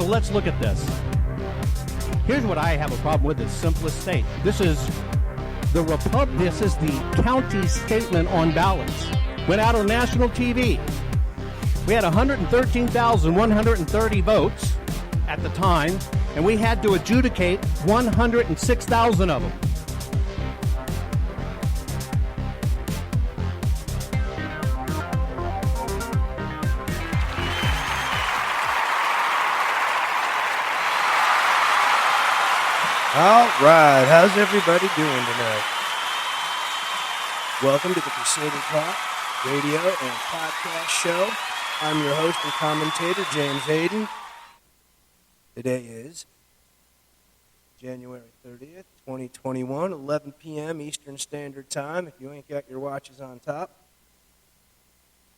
So let's look at this. Here's what I have a problem with: the simplest state. This is the county statement on ballots. Went out on national TV. We had 113,130 votes at the time, and we had to adjudicate 106,000 of them. All right, how's everybody doing tonight? Welcome to the Crusader Talk radio and podcast show. I'm your host and commentator, James Hayden. Today is January 30th, 2021, 11 p.m. Eastern Standard Time, if you ain't got your watches on top.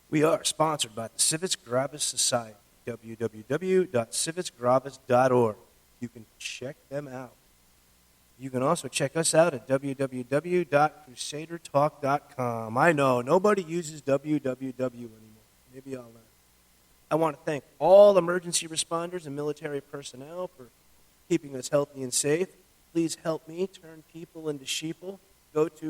We are sponsored by the Civis Gravis Society, www.civisgravis.org. You can check them out. You can also check us out at www.crusadertalk.com. I know, nobody uses www anymore. Maybe I'll learn. I want to thank all emergency responders and military personnel for keeping us healthy and safe. Please help me turn people into sheeple. If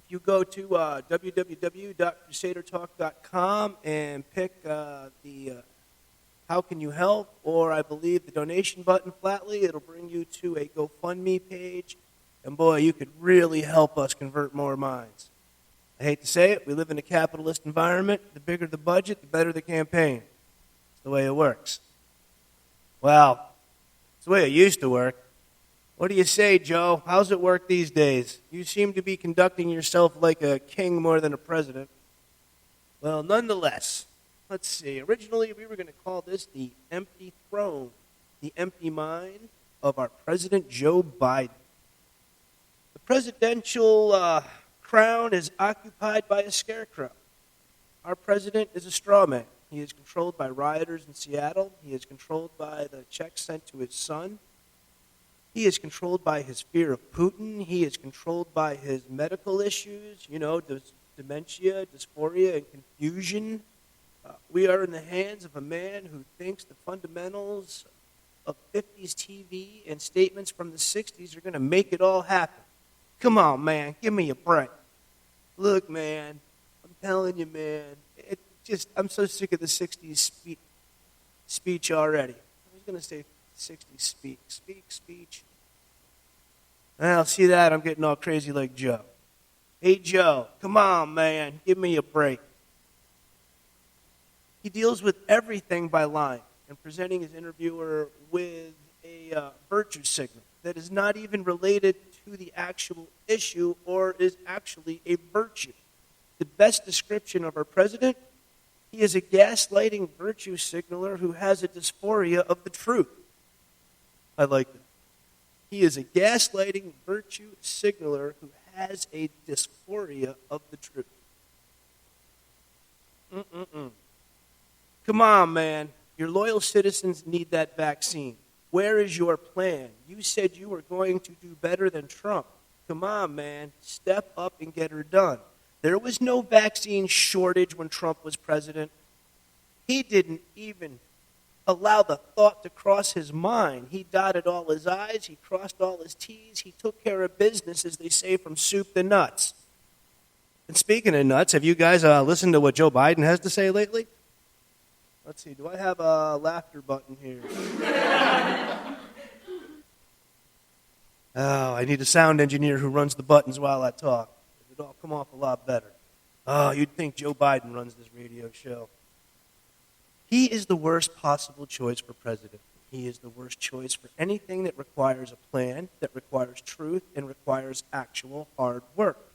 you go to www.crusadertalk.com and pick the How Can You Help, or I believe the donation button flatly, it'll bring you to a GoFundMe page. And boy, you could really help us convert more minds. I hate to say it, we live in a capitalist environment. The bigger the budget, the better the campaign. It's the way it works. Well, it's the way it used to work. What do you say, Joe? How's it work these days? You seem to be conducting yourself like a king more than a president. Well, nonetheless, let's see. Originally, we were going to call this the empty throne, the empty mind of our President Joe Biden. The presidential crown is occupied by a scarecrow. Our president is a straw man. He is controlled by rioters in Seattle. He is controlled by the checks sent to his son. He is controlled by his fear of Putin. He is controlled by his medical issues, dementia, dysphoria, and confusion. We are in the hands of a man who thinks the fundamentals of 50s TV and statements from the 60s are going to make it all happen. Come on, man, give me a break. Look, man, I'm telling you, man, I'm so sick of the 60s speech already. I was going to say 60s speech. Well, see that? I'm getting all crazy like Joe. Hey, Joe, come on, man, give me a break. He deals with everything by lying and presenting his interviewer with a virtue signal that is not even related to the actual issue or is actually a virtue. The best description of our president: he is a gaslighting virtue signaler who has a dysphoria of the truth. I like that. He is a gaslighting virtue signaler who has a dysphoria of the truth. Come on, man. Your loyal citizens need that vaccine. Where is your plan? You said you were going to do better than Trump. Come on, man. Step up and get her done. There was no vaccine shortage when Trump was president. He didn't even allow the thought to cross his mind. He dotted all his I's. He crossed all his T's. He took care of business, as they say, from soup to nuts. And speaking of nuts, have you guys listened to what Joe Biden has to say lately? Let's see, do I have a laughter button here? Oh, I need a sound engineer who runs the buttons while I talk. It'd all come off a lot better. Oh, you'd think Joe Biden runs this radio show. He is the worst possible choice for president. He is the worst choice for anything that requires a plan, that requires truth, and requires actual hard work.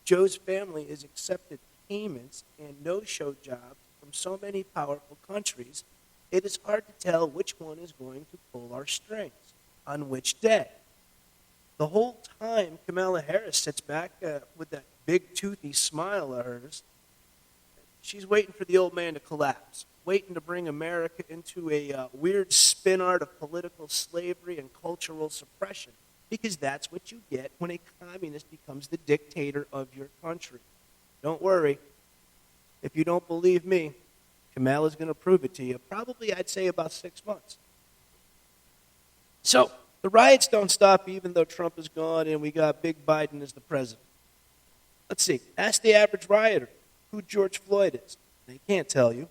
Joe's family has accepted payments and no-show jobs from so many powerful countries, it is hard to tell which one is going to pull our strings on which day. The whole time Kamala Harris sits back with that big toothy smile of hers, she's waiting for the old man to collapse, waiting to bring America into a weird spin art of political slavery and cultural suppression, because that's what you get when a communist becomes the dictator of your country. Don't worry. If you don't believe me, Kamala's going to prove it to you. Probably, I'd say, about 6 months. So the riots don't stop even though Trump is gone and we got Big Biden as the president. Let's see. Ask the average rioter who George Floyd is. They can't tell you,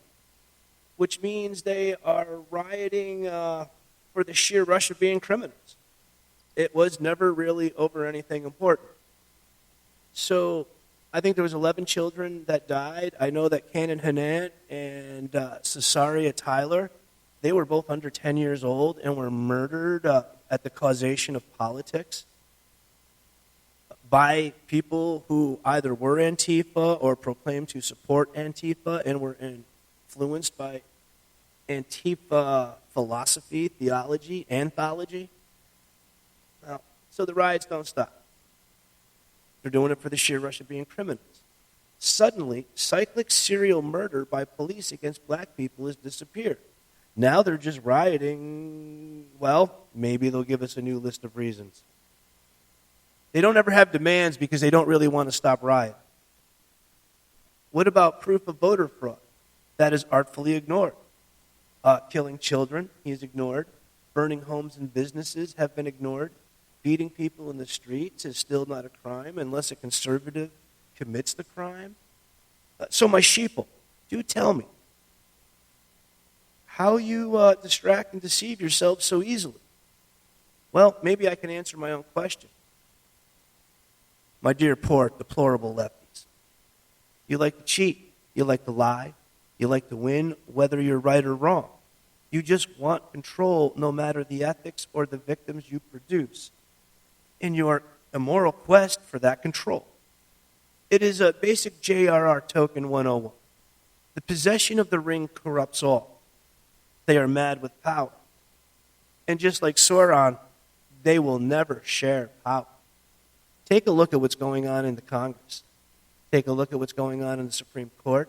which means they are rioting for the sheer rush of being criminals. It was never really over anything important. So I think there was 11 children that died. I know that Cannon Hanan and Cesaria Tyler, they were both under 10 years old and were murdered at the causation of politics by people who either were Antifa or proclaimed to support Antifa and were influenced by Antifa philosophy, theology, anthology. Now, so the riots don't stop. They're doing it for the sheer rush of being criminals. Suddenly, cyclic serial murder by police against black people has disappeared. Now they're just rioting. Well, maybe they'll give us a new list of reasons. They don't ever have demands because they don't really want to stop rioting. What about proof of voter fraud? That is artfully ignored. Killing children, he's ignored. Burning homes and businesses have been ignored. Beating people in the streets is still not a crime unless a conservative commits the crime. So my sheeple, do tell me, how you distract and deceive yourselves so easily? Well, maybe I can answer my own question. My dear poor, deplorable lefties, you like to cheat, you like to lie, you like to win whether you're right or wrong. You just want control no matter the ethics or the victims you produce in your immoral quest for that control. It is a basic J.R.R. Token 101. The possession of the ring corrupts all. They are mad with power. And just like Sauron, they will never share power. Take a look at what's going on in the Congress. Take a look at what's going on in the Supreme Court.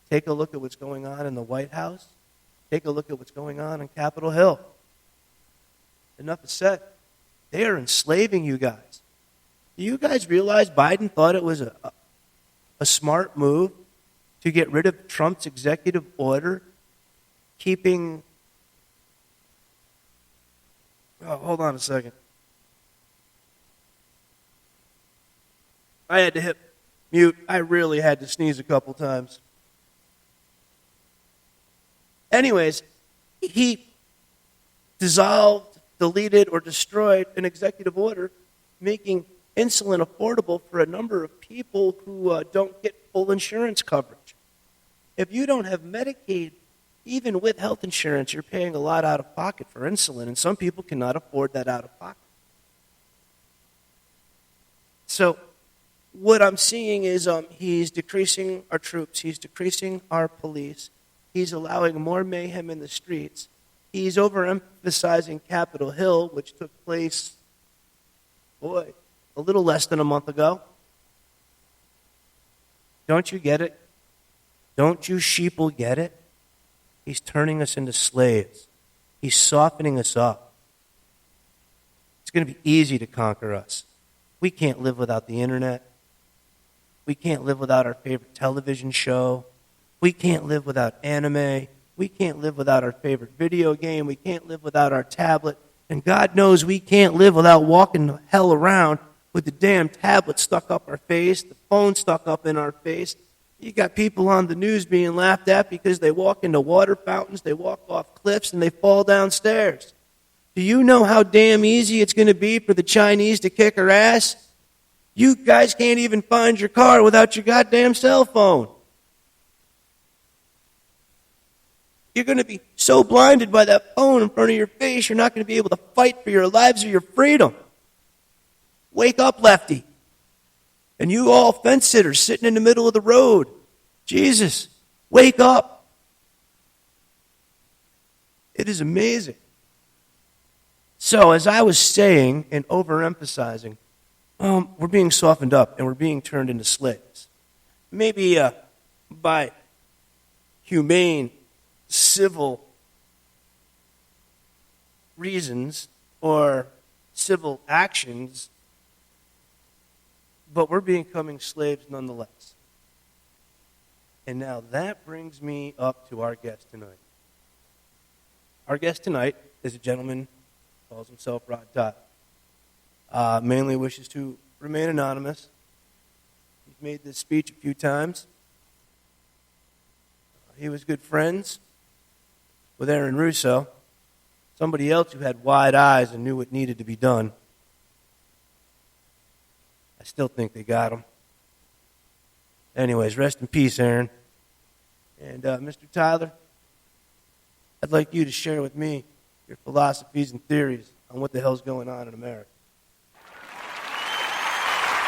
Take a look at what's going on in the White House. Take a look at what's going on in Capitol Hill. Enough is said. They are enslaving you guys. Do you guys realize Biden thought it was a smart move to get rid of Trump's executive order, keeping... Oh, hold on a second. I had to hit mute. I really had to sneeze a couple times. Anyways, he dissolved, deleted, or destroyed an executive order making insulin affordable for a number of people who don't get full insurance coverage. If you don't have Medicaid, even with health insurance, you're paying a lot out of pocket for insulin, and some people cannot afford that out of pocket. So what I'm seeing is he's decreasing our troops, he's decreasing our police, he's allowing more mayhem in the streets, he's overemphasizing Capitol Hill, which took place, a little less than a month ago. Don't you get it? Don't you sheeple get it? He's turning us into slaves. He's softening us up. It's going to be easy to conquer us. We can't live without the internet. We can't live without our favorite television show. We can't live without anime. We can't live without our favorite video game. We can't live without our tablet. And God knows we can't live without walking the hell around with the damn tablet stuck up our face, the phone stuck up in our face. You got people on the news being laughed at because they walk into water fountains, they walk off cliffs, and they fall downstairs. Do you know how damn easy it's going to be for the Chinese to kick our ass? You guys can't even find your car without your goddamn cell phone. You're going to be so blinded by that phone in front of your face, you're not going to be able to fight for your lives or your freedom. Wake up, lefty. And you all fence sitters sitting in the middle of the road. Jesus, wake up. It is amazing. So, as I was saying and overemphasizing, we're being softened up and we're being turned into slaves. Maybe by humane, civil reasons or civil actions, but we're becoming slaves nonetheless. And now that brings me up to our guest tonight. Our guest tonight is a gentleman who calls himself Rod Touh. Mainly wishes to remain anonymous. He's made this speech a few times. He was good friends with Aaron Russo, somebody else who had wide eyes and knew what needed to be done. I still think they got him. Anyways, rest in peace, Aaron. And Mr. Tyler, I'd like you to share with me your philosophies and theories on what the hell's going on in America.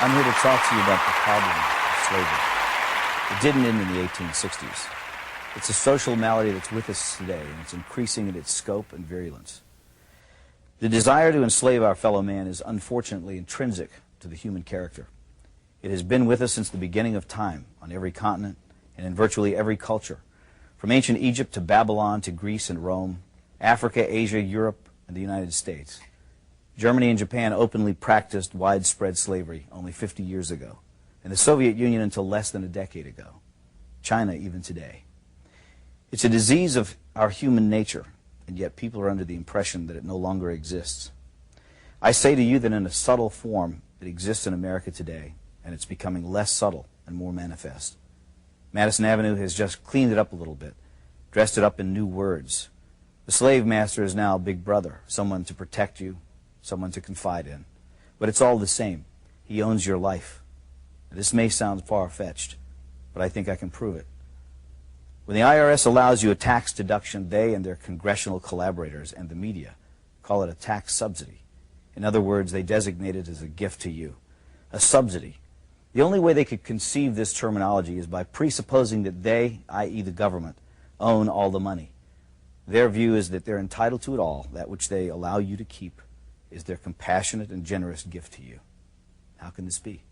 I'm here to talk to you about the problem of slavery. It didn't end in the 1860s. It's a social malady that's with us today, and it's increasing in its scope and virulence. The desire to enslave our fellow man is unfortunately intrinsic to the human character. It has been with us since the beginning of time, on every continent and in virtually every culture, from ancient Egypt to Babylon to Greece and Rome, Africa, Asia, Europe, and the United States. Germany and Japan openly practiced widespread slavery only 50 years ago, and the Soviet Union until less than a decade ago. China even today. It's a disease of our human nature, and yet people are under the impression that it no longer exists. I say to you that in a subtle form it exists in America today, and it's becoming less subtle and more manifest. Madison Avenue has just cleaned it up a little bit, dressed it up in new words. The slave master is now Big Brother, someone to protect you, someone to confide in. But it's all the same. He owns your life. This may sound far-fetched, but I think I can prove it. When the IRS allows you a tax deduction, they and their congressional collaborators and the media call it a tax subsidy. In other words, they designate it as a gift to you, a subsidy. The only way they could conceive this terminology is by presupposing that they, i.e. the government, own all the money. Their view is that they're entitled to it all. That which they allow you to keep is their compassionate and generous gift to you. How can this be?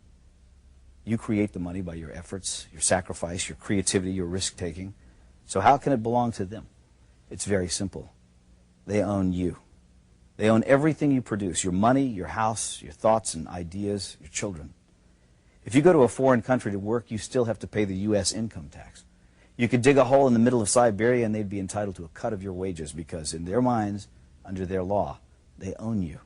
You create the money by your efforts, your sacrifice, your creativity, your risk-taking. So how can it belong to them? It's very simple. They own you. They own everything you produce, your money, your house, your thoughts and ideas, your children. If you go to a foreign country to work, you still have to pay the U.S. income tax. You could dig a hole in the middle of Siberia and they'd be entitled to a cut of your wages because in their minds, under their law, they own you.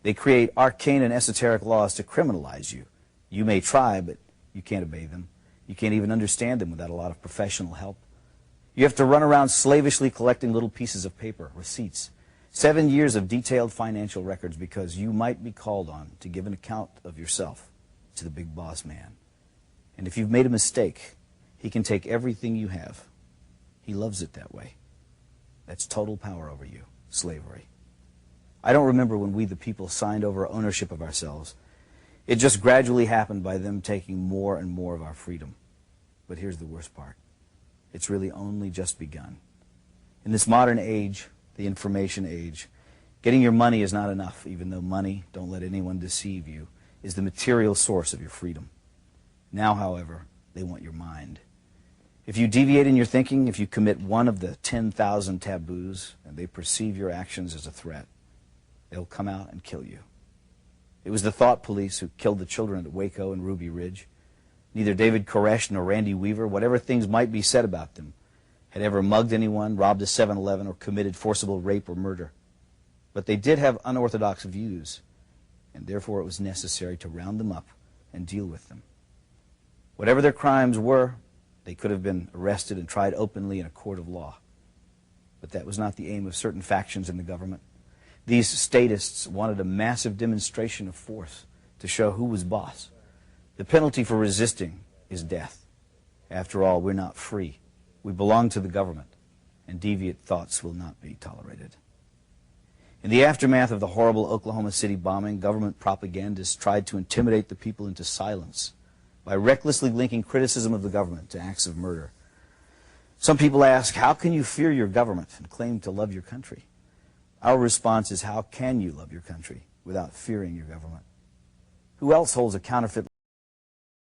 They create arcane and esoteric laws to criminalize you. You may try, but you can't obey them. You can't even understand them without a lot of professional help. You have to run around slavishly collecting little pieces of paper, receipts, 7 years of detailed financial records because you might be called on to give an account of yourself to the big boss man. And if you've made a mistake, he can take everything you have. He loves it that way. That's total power over you, slavery. I don't remember when we the people signed over ownership of ourselves. It just gradually happened by them taking more and more of our freedom. But here's the worst part. It's really only just begun. In this modern age, the information age, getting your money is not enough, even though money, don't let anyone deceive you, is the material source of your freedom. Now, however, they want your mind. If you deviate in your thinking, if you commit one of the 10,000 taboos, and they perceive your actions as a threat, they'll come out and kill you. It was the thought police who killed the children at Waco and Ruby Ridge. Neither David Koresh nor Randy Weaver, whatever things might be said about them, had ever mugged anyone, robbed a 7-Eleven, or committed forcible rape or murder. But they did have unorthodox views, and therefore it was necessary to round them up and deal with them. Whatever their crimes were, they could have been arrested and tried openly in a court of law. But that was not the aim of certain factions in the government. These statists wanted a massive demonstration of force to show who was boss. The penalty for resisting is death. After all, we're not free. We belong to the government, and deviant thoughts will not be tolerated. In the aftermath of the horrible Oklahoma City bombing, government propagandists tried to intimidate the people into silence by recklessly linking criticism of the government to acts of murder. Some people ask, how can you fear your government and claim to love your country? Our response is, how can you love your country without fearing your government? Who else holds a counterfeit